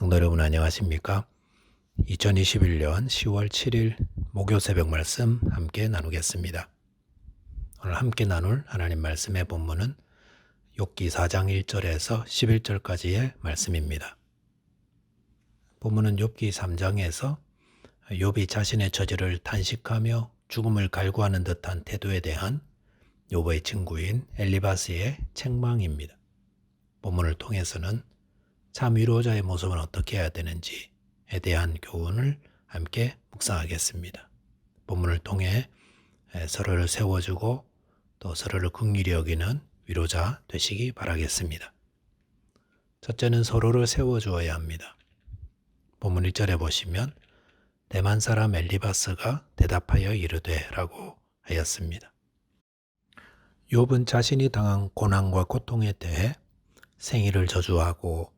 성도 여러분 안녕하십니까? 2021년 10월 7일 목요 새벽 말씀 함께 나누겠습니다. 오늘 함께 나눌 하나님 말씀의 본문은 욥기 4장 1절에서 11절까지의 말씀입니다. 본문은 욥기 3장에서 욥이 자신의 처지를 탄식하며 죽음을 갈구하는 듯한 태도에 대한 욥의 친구인 엘리바스의 책망입니다. 본문을 통해서는 참 위로자의 모습은 어떻게 해야 되는지에 대한 교훈을 함께 묵상하겠습니다. 본문을 통해 서로를 세워주고 또 서로를 긍휼히 여기는 위로자 되시기 바라겠습니다. 첫째는 서로를 세워주어야 합니다. 본문 1절에 보시면 대만 사람 엘리바스가 대답하여 이르되 라고 하였습니다. 욥은 자신이 당한 고난과 고통에 대해 생일을 저주하고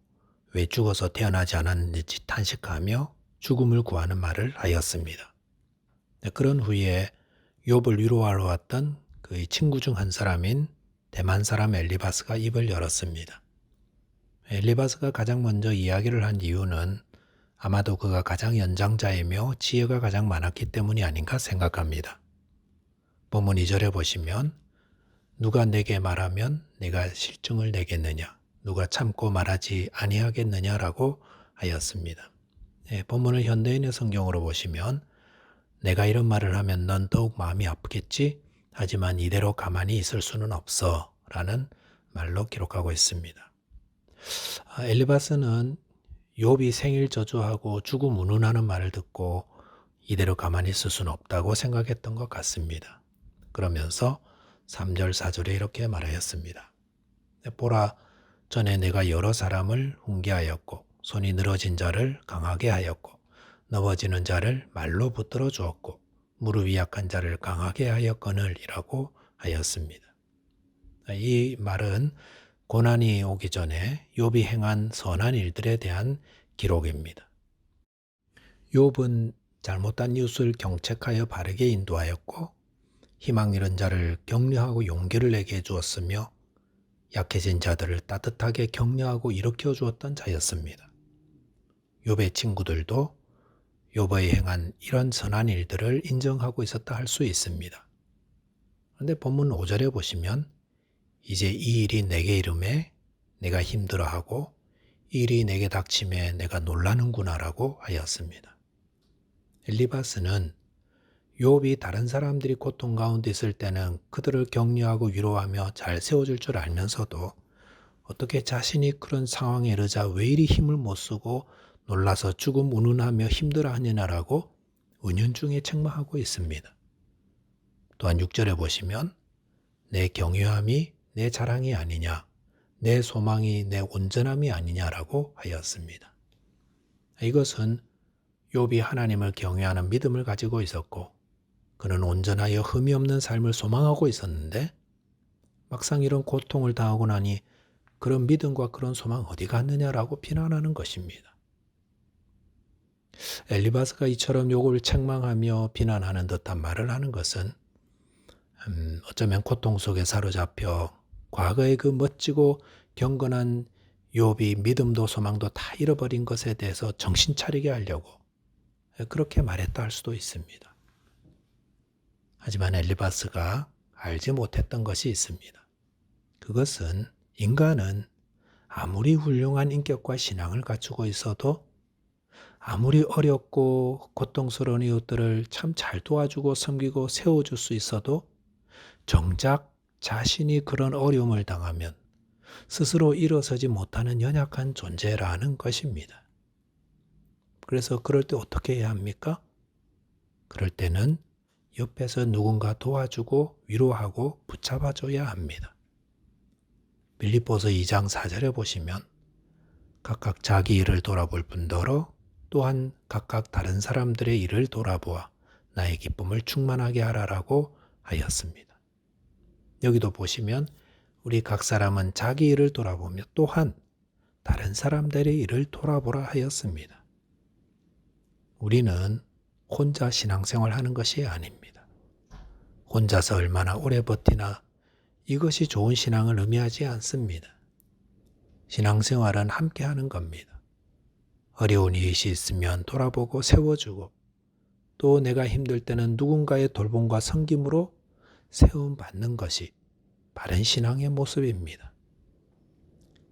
왜 죽어서 태어나지 않았는지 탄식하며 죽음을 구하는 말을 하였습니다. 그런 후에 욥을 위로하러 왔던 그의 친구 중 한 사람인 대만 사람 엘리바스가 입을 열었습니다. 엘리바스가 가장 먼저 이야기를 한 이유는 아마도 그가 가장 연장자이며 지혜가 가장 많았기 때문이 아닌가 생각합니다. 본문 2절에 보시면 누가 내게 말하면 내가 실증을 내겠느냐, 누가 참고 말하지 아니하겠느냐라고 하였습니다. 본문을 현대인의 성경으로 보시면 내가 이런 말을 하면 넌 더욱 마음이 아프겠지? 하지만 이대로 가만히 있을 수는 없어 라는 말로 기록하고 있습니다. 엘리바스는 욥이 생일 저주하고 죽음 운운하는 말을 듣고 이대로 가만히 있을 수는 없다고 생각했던 것 같습니다. 그러면서 3절 4절에 이렇게 말하였습니다. 보라, 전에 내가 여러 사람을 훈계하였고 손이 늘어진 자를 강하게 하였고 넘어지는 자를 말로 붙들어 주었고 무릎이 약한 자를 강하게 하였거늘 이라고 하였습니다. 이 말은 고난이 오기 전에 욥이 행한 선한 일들에 대한 기록입니다. 욥은 잘못한 이웃을 경책하여 바르게 인도하였고 희망 잃은 자를 격려하고 용기를 내게 해주었으며 약해진 자들을 따뜻하게 격려하고 일으켜 주었던 자였습니다. 욥의 친구들도 욥의 행한 이런 선한 일들을 인정하고 있었다 할 수 있습니다. 그런데 본문 5절에 보시면 이제 이 일이 내게 이름에 내가 힘들어하고 이 일이 내게 닥침에 내가 놀라는구나 라고 하였습니다. 엘리바스는 욥이 다른 사람들이 고통 가운데 있을 때는 그들을 격려하고 위로하며 잘 세워줄 줄 알면서도 어떻게 자신이 그런 상황에 이르자 왜 이리 힘을 못 쓰고 놀라서 죽음 운운하며 힘들어하느냐라고 은연중에 책망하고 있습니다. 또한 6절에 보시면 내 경유함이 내 자랑이 아니냐, 내 소망이 내 온전함이 아니냐라고 하였습니다. 이것은 욥이 하나님을 경외하는 믿음을 가지고 있었고 그는 온전하여 흠이 없는 삶을 소망하고 있었는데 막상 이런 고통을 당하고 나니 그런 믿음과 그런 소망 어디 갔느냐라고 비난하는 것입니다. 엘리바스가 이처럼 욥을 책망하며 비난하는 듯한 말을 하는 것은 어쩌면 고통 속에 사로잡혀 과거의 그 멋지고 경건한 욥이 믿음도 소망도 다 잃어버린 것에 대해서 정신 차리게 하려고 그렇게 말했다 할 수도 있습니다. 하지만 엘리바스가 알지 못했던 것이 있습니다. 그것은 인간은 아무리 훌륭한 인격과 신앙을 갖추고 있어도 아무리 어렵고 고통스러운 이웃들을 참 잘 도와주고 섬기고 세워줄 수 있어도 정작 자신이 그런 어려움을 당하면 스스로 일어서지 못하는 연약한 존재라는 것입니다. 그래서 그럴 때 어떻게 해야 합니까? 그럴 때는 옆에서 누군가 도와주고 위로하고 붙잡아줘야 합니다. 빌립보서 2장 4절에 보시면 각각 자기 일을 돌아볼 뿐더러 또한 각각 다른 사람들의 일을 돌아보아 나의 기쁨을 충만하게 하라라고 하였습니다. 여기도 보시면 우리 각 사람은 자기 일을 돌아보며 또한 다른 사람들의 일을 돌아보라 하였습니다. 우리는 혼자 신앙생활 하는 것이 아닙니다. 혼자서 얼마나 오래 버티나 이것이 좋은 신앙을 의미하지 않습니다. 신앙생활은 함께 하는 겁니다. 어려운 일이 있으면 돌아보고 세워주고 또 내가 힘들 때는 누군가의 돌봄과 섬김으로 세움받는 것이 바른 신앙의 모습입니다.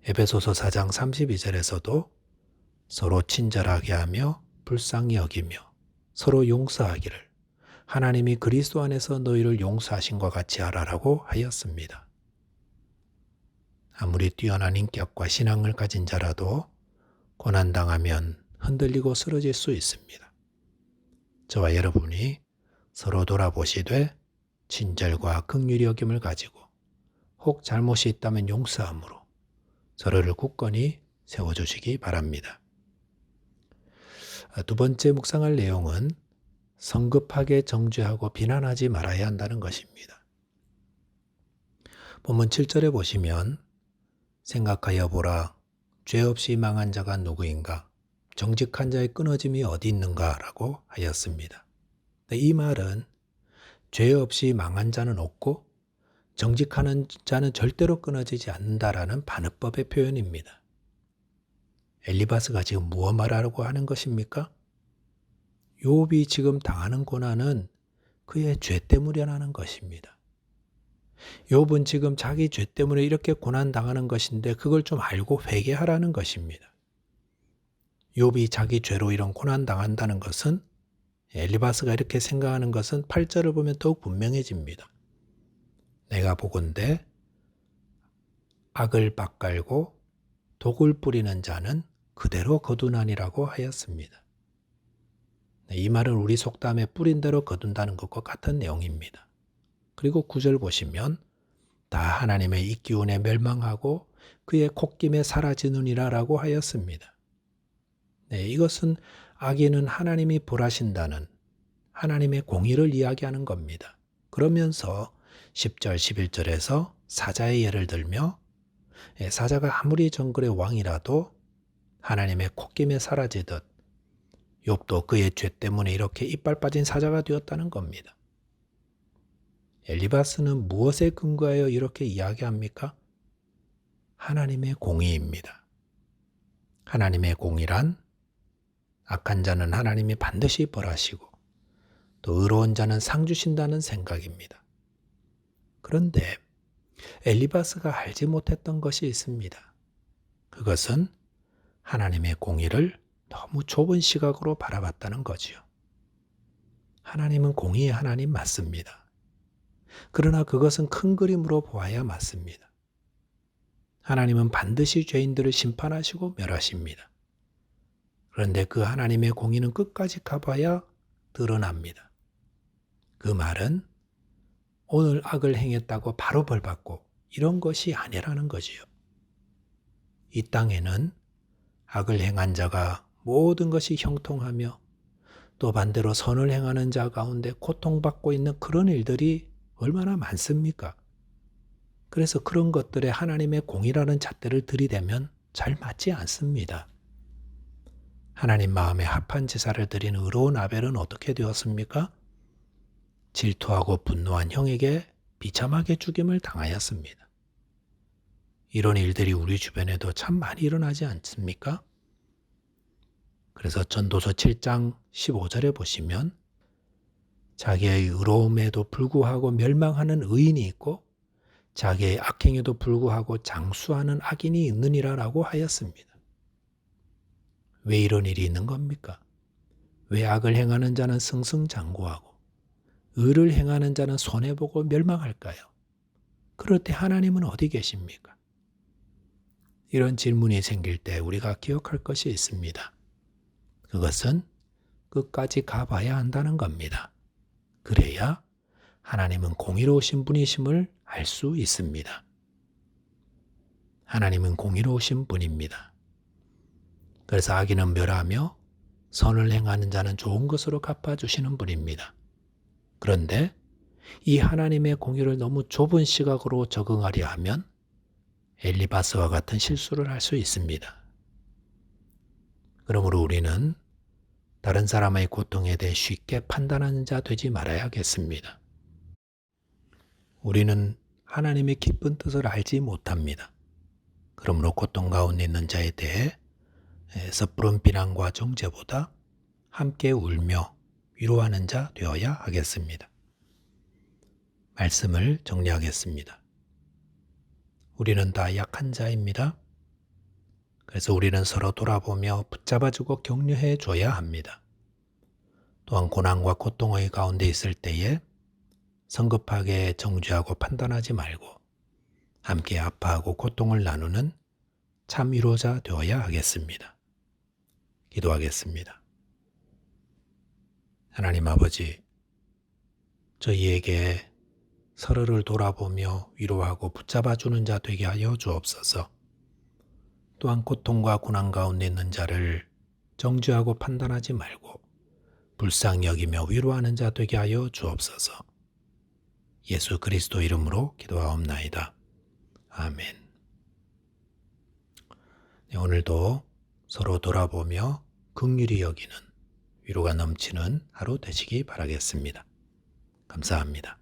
에베소서 4장 32절에서도 서로 친절하게 하며 불쌍히 여기며 서로 용서하기를 하나님이 그리스도 안에서 너희를 용서하신 것 같이 하라라고 하였습니다. 아무리 뛰어난 인격과 신앙을 가진 자라도 고난당하면 흔들리고 쓰러질 수 있습니다. 저와 여러분이 서로 돌아보시되 친절과 긍휼히 여김을 가지고 혹 잘못이 있다면 용서함으로 서로를 굳건히 세워주시기 바랍니다. 두 번째 묵상할 내용은 성급하게 정죄하고 비난하지 말아야 한다는 것입니다. 본문 7절에 보시면 생각하여 보라 죄 없이 망한 자가 누구인가 정직한 자의 끊어짐이 어디 있는가 라고 하였습니다. 이 말은 죄 없이 망한 자는 없고 정직하는 자는 절대로 끊어지지 않는다라는 반어법의 표현입니다. 엘리바스가 지금 무엇 말하려고 하는 것입니까? 욥이 지금 당하는 고난은 그의 죄 때문이라는 것입니다. 욥은 지금 자기 죄 때문에 이렇게 고난당하는 것인데 그걸 좀 알고 회개하라는 것입니다. 욥이 자기 죄로 이런 고난당한다는 것은 엘리바스가 이렇게 생각하는 것은 8절을 보면 더욱 분명해집니다. 내가 보건대 악을 밭갈고 독을 뿌리는 자는 그대로 거두나니라고 하였습니다. 이 말은 우리 속담에 뿌린 대로 거둔다는 것과 같은 내용입니다. 그리고 9절 보시면 다 하나님의 입기운에 멸망하고 그의 콧김에 사라지느니라 라고 하였습니다. 이것은 악인은 하나님이 벌하신다는 하나님의 공의를 이야기하는 겁니다. 그러면서 10절, 11절에서 사자의 예를 들며 사자가 아무리 정글의 왕이라도 하나님의 콧김에 사라지듯 욥도 그의 죄 때문에 이렇게 이빨 빠진 사자가 되었다는 겁니다. 엘리바스는 무엇에 근거하여 이렇게 이야기합니까? 하나님의 공의입니다. 하나님의 공의란 악한 자는 하나님이 반드시 벌하시고 또 의로운 자는 상 주신다는 생각입니다. 그런데 엘리바스가 알지 못했던 것이 있습니다. 그것은 하나님의 공의를 너무 좁은 시각으로 바라봤다는 거지요. 하나님은 공의의 하나님 맞습니다. 그러나 그것은 큰 그림으로 보아야 맞습니다. 하나님은 반드시 죄인들을 심판하시고 멸하십니다. 그런데 그 하나님의 공의는 끝까지 가봐야 드러납니다. 그 말은 오늘 악을 행했다고 바로 벌받고 이런 것이 아니라는 거지요. 이 땅에는 악을 행한 자가 모든 것이 형통하며 또 반대로 선을 행하는 자 가운데 고통받고 있는 그런 일들이 얼마나 많습니까? 그래서 그런 것들에 하나님의 공의라는 잣대를 들이대면 잘 맞지 않습니다. 하나님 마음에 합한 제사를 드린 의로운 아벨은 어떻게 되었습니까? 질투하고 분노한 형에게 비참하게 죽임을 당하였습니다. 이런 일들이 우리 주변에도 참 많이 일어나지 않습니까? 그래서 전도서 7장 15절에 보시면 자기의 의로움에도 불구하고 멸망하는 의인이 있고 자기의 악행에도 불구하고 장수하는 악인이 있느니라 라고 하였습니다. 왜 이런 일이 있는 겁니까? 왜 악을 행하는 자는 승승장구하고 의를 행하는 자는 손해보고 멸망할까요? 그럴 때 하나님은 어디 계십니까? 이런 질문이 생길 때 우리가 기억할 것이 있습니다. 그것은 끝까지 가봐야 한다는 겁니다. 그래야 하나님은 공의로우신 분이심을 알 수 있습니다. 하나님은 공의로우신 분입니다. 그래서 악인은 멸하며 선을 행하는 자는 좋은 것으로 갚아주시는 분입니다. 그런데 이 하나님의 공의를 너무 좁은 시각으로 적응하려 하면 엘리바스와 같은 실수를 할 수 있습니다. 그러므로 우리는 다른 사람의 고통에 대해 쉽게 판단하는 자 되지 말아야겠습니다. 우리는 하나님의 깊은 뜻을 알지 못합니다. 그러므로 고통 가운데 있는 자에 대해 섣부른 비난과 정죄보다 함께 울며 위로하는 자 되어야 하겠습니다. 말씀을 정리하겠습니다. 우리는 다 약한 자입니다. 그래서 우리는 서로 돌아보며 붙잡아주고 격려해 줘야 합니다. 또한 고난과 고통의 가운데 있을 때에 성급하게 정죄하고 판단하지 말고 함께 아파하고 고통을 나누는 참 위로자 되어야 하겠습니다. 기도하겠습니다. 하나님 아버지, 저희에게 서로를 돌아보며 위로하고 붙잡아주는 자 되게 하여 주옵소서. 또한 고통과 고난 가운데 있는 자를 정죄하고 판단하지 말고 불쌍히 여기며 위로하는 자 되게 하여 주옵소서. 예수 그리스도 이름으로 기도하옵나이다. 아멘. 오늘도 서로 돌아보며 긍휼히 여기는 위로가 넘치는 하루 되시기 바라겠습니다. 감사합니다.